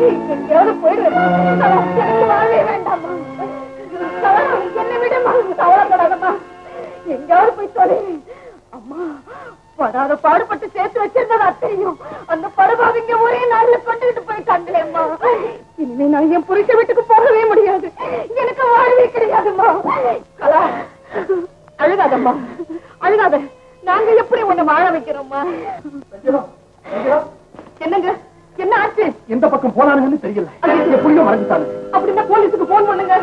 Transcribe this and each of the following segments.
எங்கேயாவது போயிடுவேன். வாழவே வேண்டாமா? என்னை விடமா கவலைப்படாதம்மா. எங்கேயாவது போய் தொலை. அம்மா படாத பாடுபட்டு சேர்த்து வச்சிருந்ததா தெரியும். அந்த படுபாவிங்க ஒரே நாள்ல கொண்டுகிட்டு போய் கண்டேம்மா. இனிமே நான் என் புருஷ வீட்டுக்கு போகவே முடியாது. எனக்கு வாழ்வே கிடையாதும்மா. கலா அழுகாதம்மா, அழுகாத. நாங்க எப்படி உன்னை வாழ வைக்கிறோம்மா? என்னங்க, என்ன ஆச்சு? எந்த பக்கம் போனானுங்கன்னு தெரியல. எப்படியோ மறைஞ்சிட்டாங்க. அப்படின்னா போலீஸுக்கு போன் பண்ணுங்க.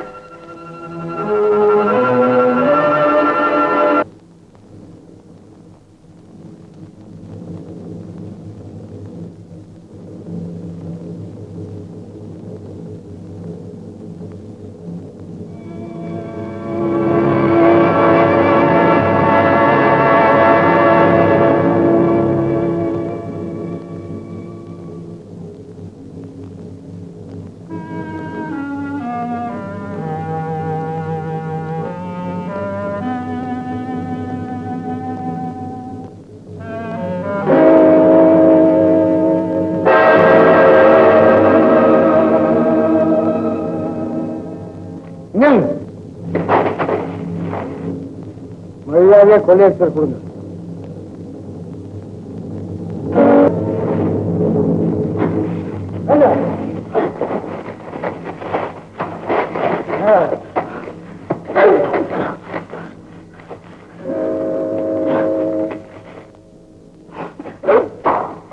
மரியாதையா கொள்ளையடிச்சர் கொடுங்க.